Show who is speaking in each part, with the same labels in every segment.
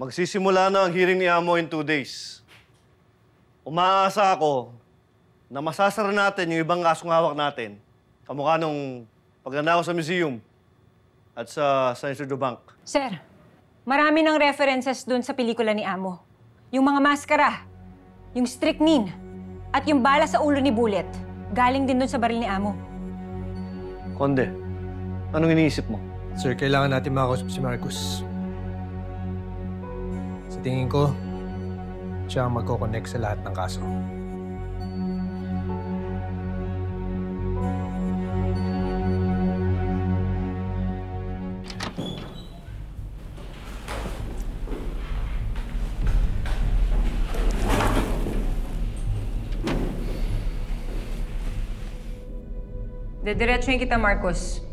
Speaker 1: Magsisimula na ang hearing ni Amo in 2 days. Umaasa ako na masasara natin yung ibang kasong hawak natin. Kamukha nung pagnanakaw sa museum at sa Instituto Bank.
Speaker 2: Sir, marami ng references dun sa pelikula ni Amo. Yung mga maskara, yung strychnine, at yung bala sa ulo ni Bullet, galing din dun sa baril ni Amo.
Speaker 1: Konde, anong iniisip mo?
Speaker 3: Sir, kailangan natin makausap si Marcus. Sa tingin ko, siya ang magkoconnect sa lahat ng kaso.
Speaker 2: Dediretsuhin kita, Marcos.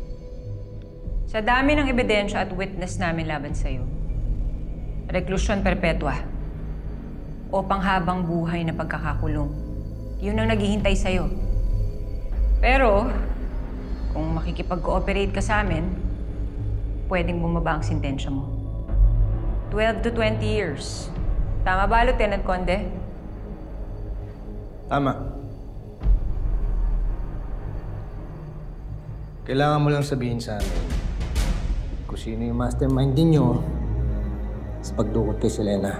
Speaker 2: Sa dami ng ebidensya at witness namin laban sa'yo, reklusyon perpetua o panghabang buhay na pagkakakulong, yun ang naghihintay sa'yo. Pero, kung makikipag-cooperate ka sa amin, pwedeng bumaba ang sentensya mo. 12 to 20 years. Tama ba, Lieutenant Conde?
Speaker 3: Tama. Kailangan mo lang sabihin sa amin kung sino yung mastermind ninyo sa pagdukot kay Selena.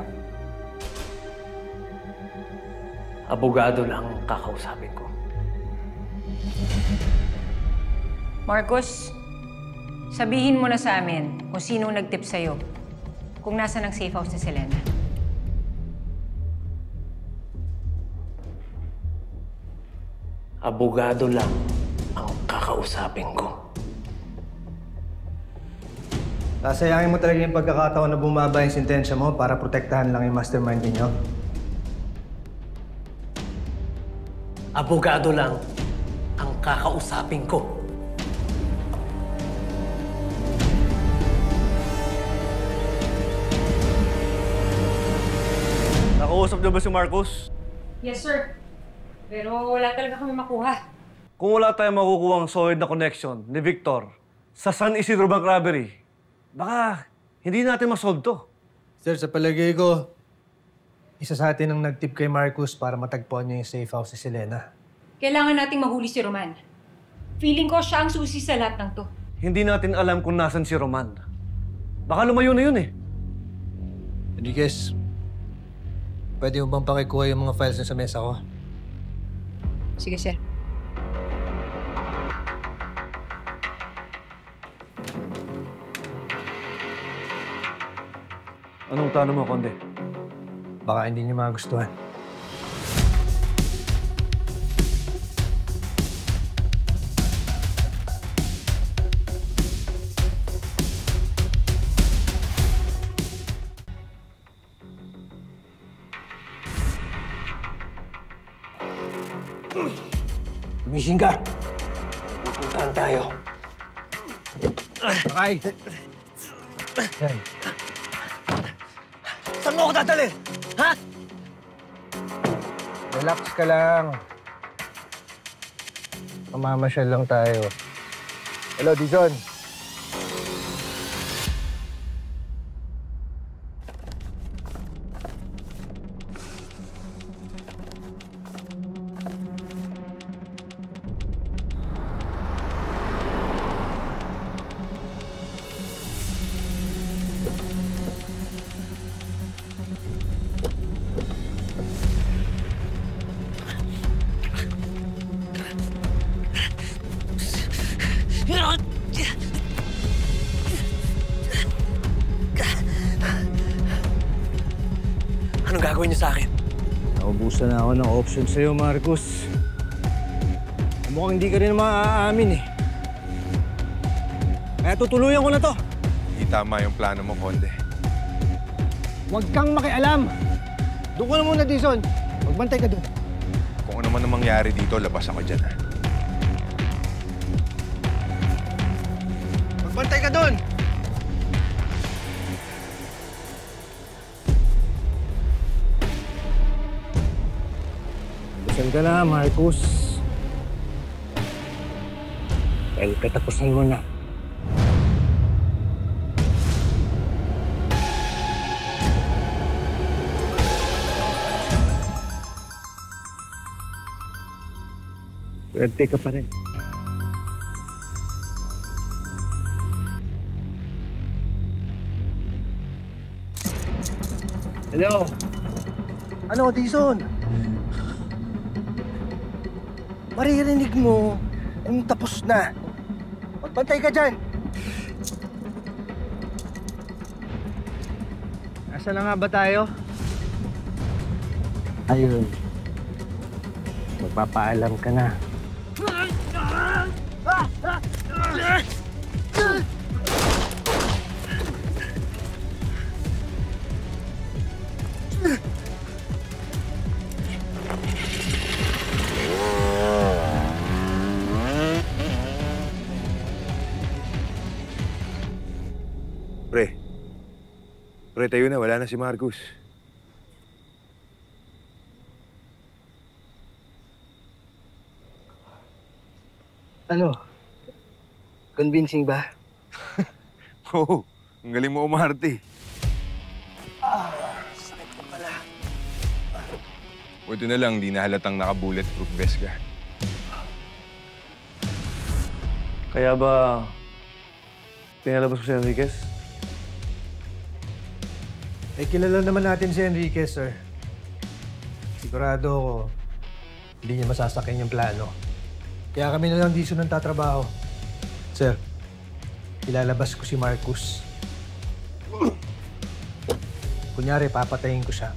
Speaker 4: Abogado lang ang kakausapin ko.
Speaker 2: Marcos, sabihin mo na sa amin kung sino nag-tip sa'yo kung nasa ng safe house ni Selena.
Speaker 4: Abogado lang ang kakausapin ko.
Speaker 3: Sasayangin mo talaga yung pagkakataon na bumaba yung sentensya mo para protektahan lang yung mastermind ninyo?
Speaker 4: Abogado lang ang kakausapin ko.
Speaker 1: Nakausap niyo ba si Marcos?
Speaker 2: Yes, sir. Pero wala talaga kami makuha.
Speaker 1: Kung wala tayong makukuhang solid na connection ni Victor sa San Isidro Bank robbery, baka hindi natin masolve to.
Speaker 3: Sir, sa palagay ko, isa sa atin ang nag-tip kay Marcus para matagpuan niya yung safe house si Selena.
Speaker 2: Kailangan nating mahuli si Roman. Feeling ko siya ang susi sa lahat ng to.
Speaker 1: Hindi natin alam kung nasan si Roman. Baka lumayo na yun eh.
Speaker 3: Enriquez, pwede mo bang pakikuha yung mga files na sa mesa ko?
Speaker 2: Sige, sir.
Speaker 1: Anong plano mo, Konde?
Speaker 3: Baka hindi niyo magustuhan.
Speaker 4: Gumising ka! Pupuntahan tayo.
Speaker 3: Ay! Ay!
Speaker 4: Saan mo ako dadalhin? Ha?
Speaker 3: Relax ka lang. Mamamasyal lang tayo. Hello, Dizon.
Speaker 4: Anong gagawin niyo sa akin?
Speaker 3: Naubusan na ako ng option sa'yo, Marcus. Mukhang hindi ka rin maaamin eh. Kaya tutuluyan ko na to.
Speaker 5: Hindi tama yung plano mo, Konde.
Speaker 3: Huwag kang makialam. Doon ko na muna, Dizon. Magbantay ka doon.
Speaker 5: Kung ano man ang mangyari dito, labas ako dyan, ha?
Speaker 3: Magbantay ka doon! Saan ka na, Marcus? Dahil katapusan mo na.
Speaker 1: Swerte ka pa rin. Hello?
Speaker 3: Ano, Dizon? Maririnig mo kung tapos na. Magbantay ka dyan.
Speaker 1: Nasaan na nga ba tayo?
Speaker 3: Ayun. Magpapaalam ka na.
Speaker 5: Pre, tayo na. Wala na si Marcus.
Speaker 3: Ano? Convincing ba?
Speaker 5: Oo. Ang galing mo umarte.
Speaker 3: Sakit ko pala.
Speaker 5: Buti na lang, di na halatang naka-bulletproof vest ka.
Speaker 1: Kaya ba pinalabas ko si Enriquez?
Speaker 3: Eh, kilala naman natin si Enriquez, sir. Sigurado ako, hindi niya masasakin yung plano. Kaya kami na lang dito ng tatrabaho. Sir, ilalabas ko si Marcus. Kunyari, papatayin ko siya.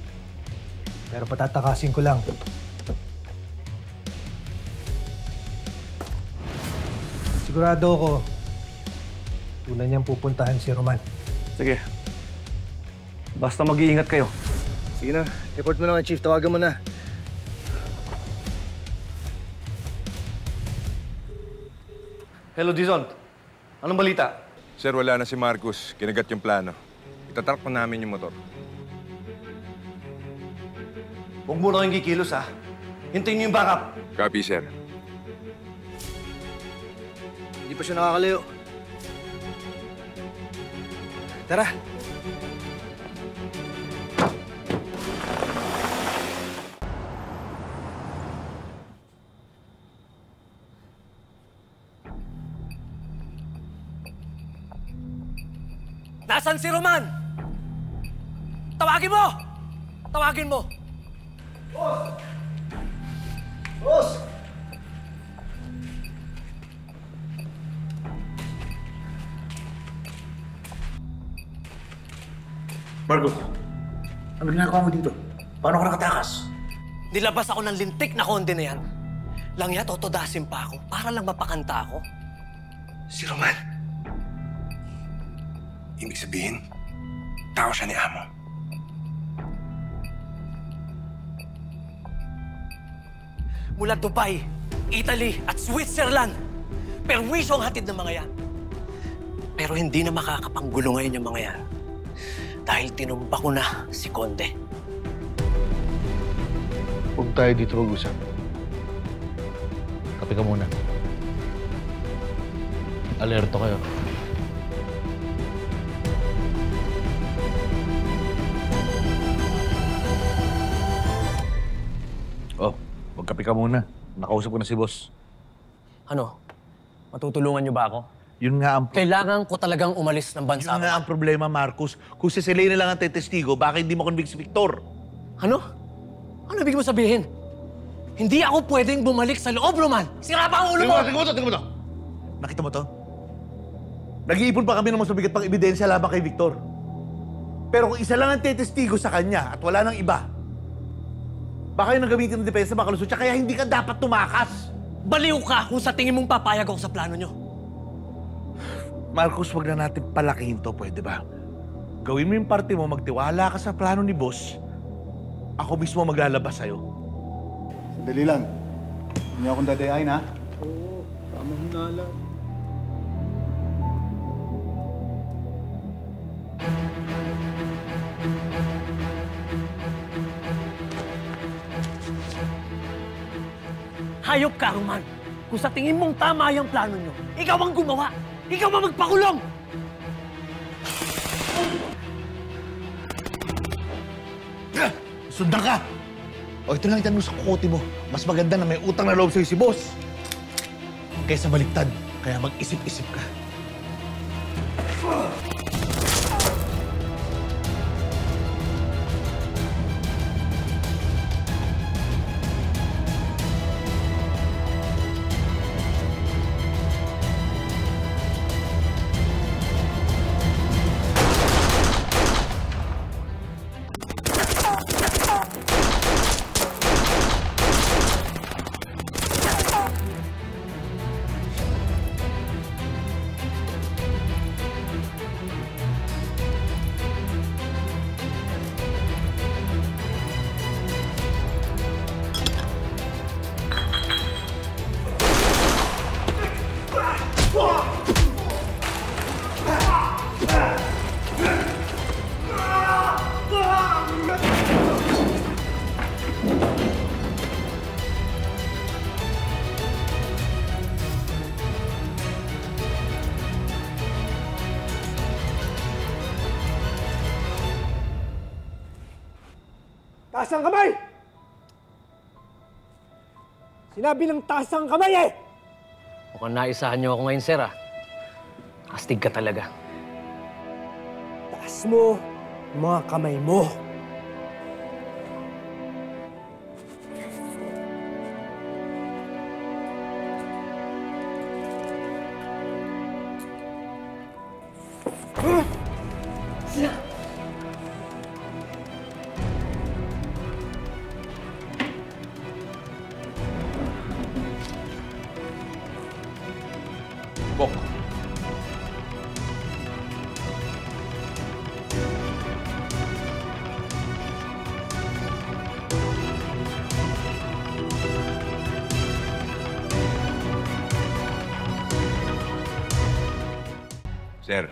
Speaker 3: Pero patatakasin ko lang. Sigurado ako, tunay niyang pupuntahan si Roman.
Speaker 1: Sige. Basta mag-iingat kayo.
Speaker 3: Sige na, report mo na, Chief. Tawagan mo na.
Speaker 1: Hello, Dizon. Anong balita?
Speaker 5: Sir, wala na si Marcus. Kinagat yung plano. Itatrack pa namin yung motor.
Speaker 1: Huwag muna kayong kikilos, ha? Hintayin niyo yung backup.
Speaker 5: Copy, sir.
Speaker 3: Hindi pa siya nakakalayo. Tara.
Speaker 4: Nasaan si Roman? Tawagin mo! Tawagin mo!
Speaker 3: Boss!
Speaker 6: Marcos, ano ginagawa mo dito? Paano ka nakatakas?
Speaker 4: Nilabas ako ng lintik na konde na yan. Langya, totodasin pa ako para lang mapakanta ako.
Speaker 5: Si Roman. Ibig sabihin, tao siya ni Amo.
Speaker 4: Mula Dubai, Italy at Switzerland. Perwisyo ang hatid ng mga yan. Pero hindi na makakapanggulo ngayon yung mga yan. Dahil tinumba ko na si Conde.
Speaker 6: Huwag tayo dito mag-usap. Kape ka muna. Alerto kayo. Oh, magkape ka muna. Nakausap ko na si boss.
Speaker 4: Ano? Matutulungan niyo ba ako?
Speaker 6: Yun nga ang...
Speaker 4: Kailangan ko talagang umalis ng bansa.
Speaker 6: Yun nga ang problema, Marcos. Kung si Selena lang ang tetestigo, bakit hindi mo convict si Victor?
Speaker 4: Ano? Ano ibig mo sabihin? Hindi ako pwedeng bumalik sa loob, Roman! Sira pa ang ulo mo!
Speaker 6: Tingnan mo to! Nakita mo to? Nag-iipon pa kami ng mas mabigat pang ebidensya laban kay Victor. Pero kung isa lang ang tetestigo sa kanya at wala nang iba, baka yung nagamitin ng depensa makalusot siya, kaya hindi ka dapat tumakas.
Speaker 4: Baliw ka kung sa tingin mong papayag ako sa plano nyo.
Speaker 6: Marcos, wag na natin palakihin to, pwede ba? Gawin mo yung parte mo, magtiwala ka sa plano ni boss. Ako mismo maglalabas sa'yo.
Speaker 7: Sandali lang. Hindi niyo akong dadayain, ha? Oo, tama na lang.
Speaker 4: Hayop ka, Roman. Kung sa tingin mong tama yung plano nyo, ikaw ang gumawa. Ikaw ang magpakulong!
Speaker 6: Sundan ka! O ito lang itanong sa kukote mo. Mas maganda na may utang na loob sa'yo si boss. kaysa baliktad. Kaya mag-isip-isip ka.
Speaker 3: Taas ang kamay! Sinabi ng taas ang kamay eh!
Speaker 4: Mukhang naisahan niyo ako ngayon, sir, ah. Astig ka talaga.
Speaker 3: Taas mo ang mga kamay mo.
Speaker 5: Bok. Sir,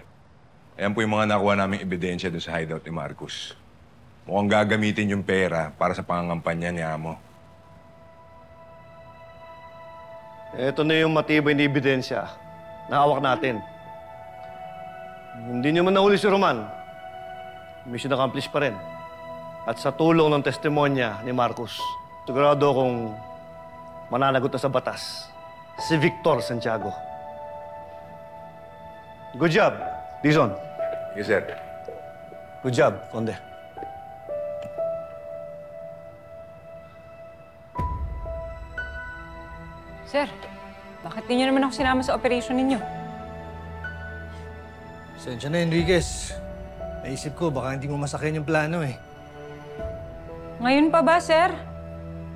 Speaker 5: ayan po yung mga nakuha naming ebidensya doon sa hideout ni Marcos. Mukhang gagamitin yung pera para sa pangangampanya ni Amo.
Speaker 1: Ito na yung matibay na ebidensya na hawak natin. Hindi niyo man nahuli si Roman. Mission accomplished pa rin. At sa tulong ng testimonya ni Marcos, sigurado akong mananagot na sa batas si Victor Santiago. Good job, Dizon.
Speaker 5: Yes, sir.
Speaker 1: Good job, Conde.
Speaker 2: Sir, bakit di niyo naman ako sinama sa operation ninyo?
Speaker 3: Pasensya na, Enriquez. Naisip ko, baka hindi mo masakyan yung plano eh.
Speaker 2: Ngayon pa ba, sir?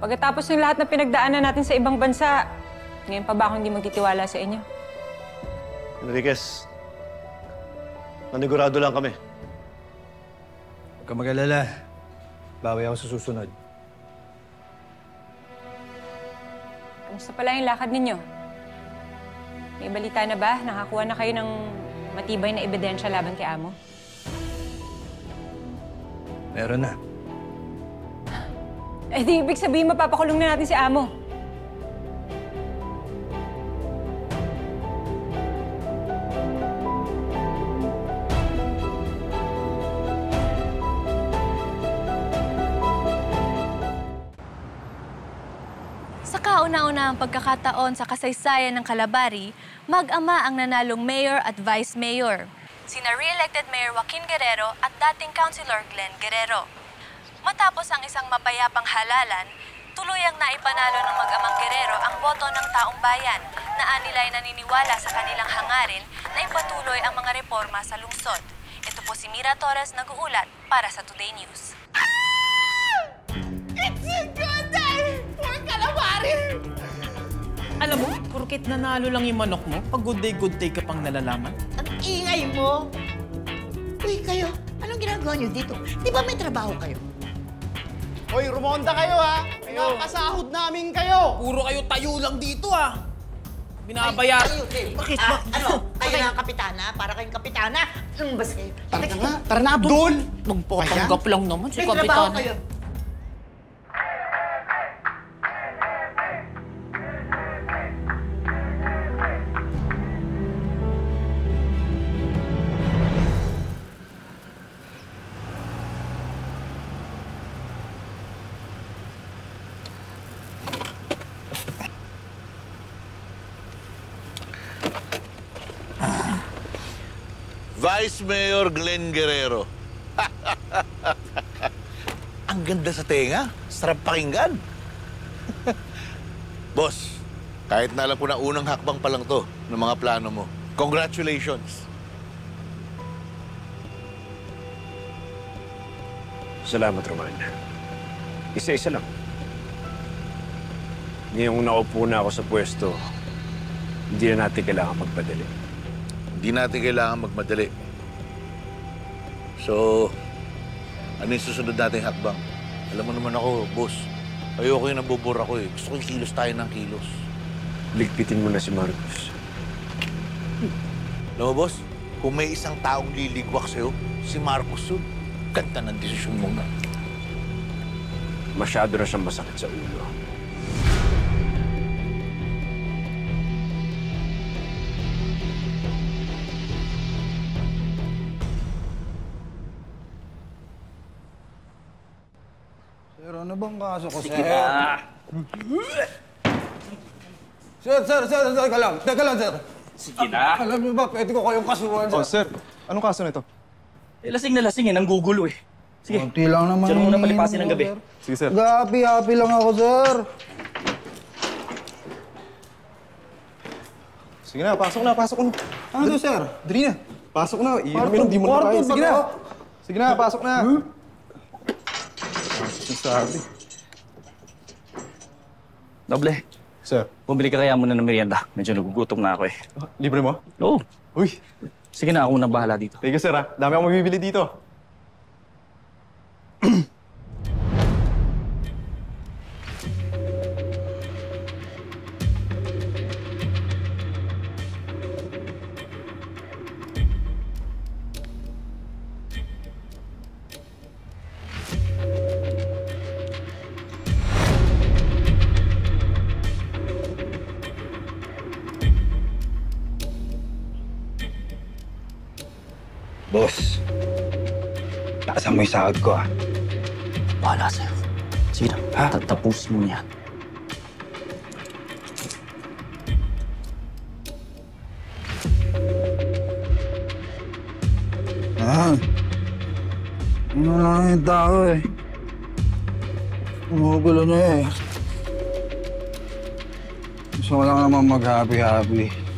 Speaker 2: Pagkatapos ng lahat na pinagdaanan natin sa ibang bansa, ngayon pa ba ako hindi magtitiwala sa inyo?
Speaker 1: Enriquez, nanigurado lang kami.
Speaker 3: Huwag ka mag-alala. Bawi ako sa susunod.
Speaker 2: Kamusta pala yung lakad ninyo? May balita na ba? Nakakuha na kayo ng matibay na ebidensya laban kay Amo?
Speaker 3: Meron na.
Speaker 2: Eh di ibig sabihin mapapakulong na natin si Amo.
Speaker 8: Sa kauna-unahang pagkakataon sa kasaysayan ng Calabari, mag-ama ang nanalong mayor at vice mayor, sina re-elected Mayor Joaquin Guerrero at dating Councilor Glenn Guerrero. Matapos ang isang mapayapang halalan, tuluyang naipanalo ng mag-amang Guerrero ang boto ng taong bayan na anilay naniniwala sa kanilang hangarin na ipatuloy ang mga reforma sa lungsod. Ito po si Mira Torres nag-uulat para sa Today News.
Speaker 9: It's a good day for Calabari!
Speaker 10: Alam mo, porket nanalo lang yung manok mo, pag good day ka pang nalalaman.
Speaker 9: Ang ingay mo! Uy, kayo, anong ginagawa niyo dito? Di ba may trabaho kayo?
Speaker 11: Hoy, rumonda kayo ha! Pinapasahod namin kayo!
Speaker 10: Puro kayo tayo lang dito ah! Binabayar.
Speaker 9: Bakit? Ano? Kayo na ang kapitana? Para kayong kapitana? Anong bas kayo?
Speaker 11: Tara na nga! Tara na, Abdul!
Speaker 10: Magpapanggap lang naman si
Speaker 9: May trabaho
Speaker 10: Kapitana.
Speaker 9: kayo.
Speaker 6: Vice Mayor Glenn Guerrero. Ang ganda sa tenga. Sarap pakinggan. Boss, kahit na alam ko na unang hakbang pa lang to ng mga plano mo. Congratulations.
Speaker 12: Salamat, Roman. Isa-isa lang. Ngayong naupo na ako sa pwesto, hindi na natin kailangan magpadali.
Speaker 6: Hindi natin kailangan magmadali. So, ano yung susunod nating hakbang? Alam mo naman ako, boss, ayoko yung nabubura ko eh. Gusto ko yung kilos tayo ng kilos.
Speaker 12: Ligpitin mo na si Marcos.
Speaker 6: Alam mo, boss, kung may isang taong liligwak sa'yo, si Marcos yun. Ganda ng desisyon mo nga.
Speaker 12: Masyado na siyang masakit sa ulo.
Speaker 11: Sir, ano bang kaso ko,
Speaker 13: Sige na.
Speaker 11: Sir, teka lang, sir.
Speaker 13: Sige na.
Speaker 11: Alam niyo ba, pwede ko kayong kasuhan, sir.
Speaker 7: Oh, sir. Anong kaso nito?
Speaker 13: Eh, lasing na lasing eh. Nanggugulo eh. Sige.
Speaker 11: Kunti lang naman.
Speaker 13: Diyan mo na palipasin ng gabi.
Speaker 7: Sige, sir.
Speaker 11: Happy lang ako, sir.
Speaker 7: Sige na, pasok na.
Speaker 11: Ano to, sir?
Speaker 7: Dali na. Pasok na. Iinumin, hindi mo na kaya. Sige na. Sige na, pasok na. Sabi.
Speaker 13: Doble.
Speaker 7: Sir.
Speaker 13: Bumili ka kaya muna ng merienda. Medyo nagugutom na ako eh.
Speaker 7: Libre mo?
Speaker 13: Oo.
Speaker 7: Uy.
Speaker 13: Sige na, ako na bahala dito.
Speaker 7: Thank you, sir, ha. Dami akong mabibili dito.
Speaker 11: Boss, taasan mo yung sahod ko, ah.
Speaker 13: Bahala sa'yo. Sige na, tatapusin mo yan.
Speaker 11: Ano lang yung tao, eh. Umugulo na, eh. Gusto ko lang naman mag-happy-happy.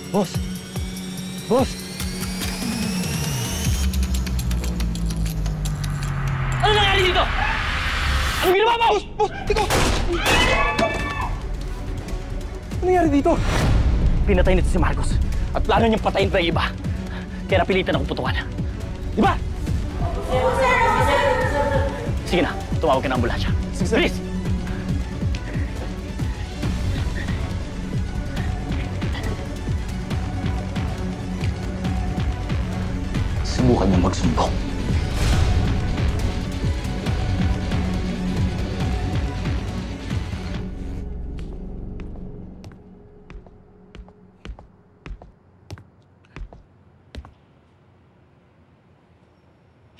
Speaker 13: Boss! Boss! Ano nangyari dito? Anong ginawa mo?
Speaker 7: Boss! Tiko! Ano nangyari dito?
Speaker 13: Pinatay nito si Marcos at plano niyang patayin pa yung iba. Kaya napilitan akong putukan. Di ba? Sige na, tumawag ka ng ambulansya.
Speaker 7: Sige, sir.
Speaker 13: Bilis! Subukan niya magsumbong.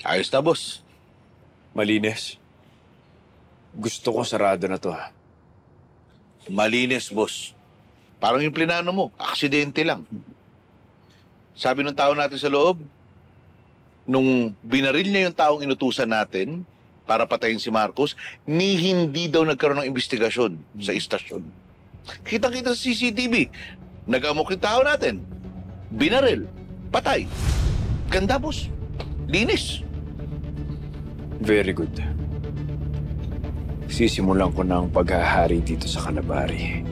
Speaker 6: Ayos na, boss.
Speaker 12: Malinis. Gusto ko sarado na to, ha?
Speaker 6: Malinis, boss. Parang yung plinano mo, aksidente lang. Sabi ng tao natin sa loob, nung binaril niya yung taong inutusan natin para patayin si Marcos, hindi daw nagkaroon ng investigasyon sa istasyon. Kitang-kita sa CCTV. Nag-amok yung tao natin. Binaril. Patay. Ganda, boss. Linis.
Speaker 12: Very good. Sisimulan ko na ang paghahari dito sa Calabari.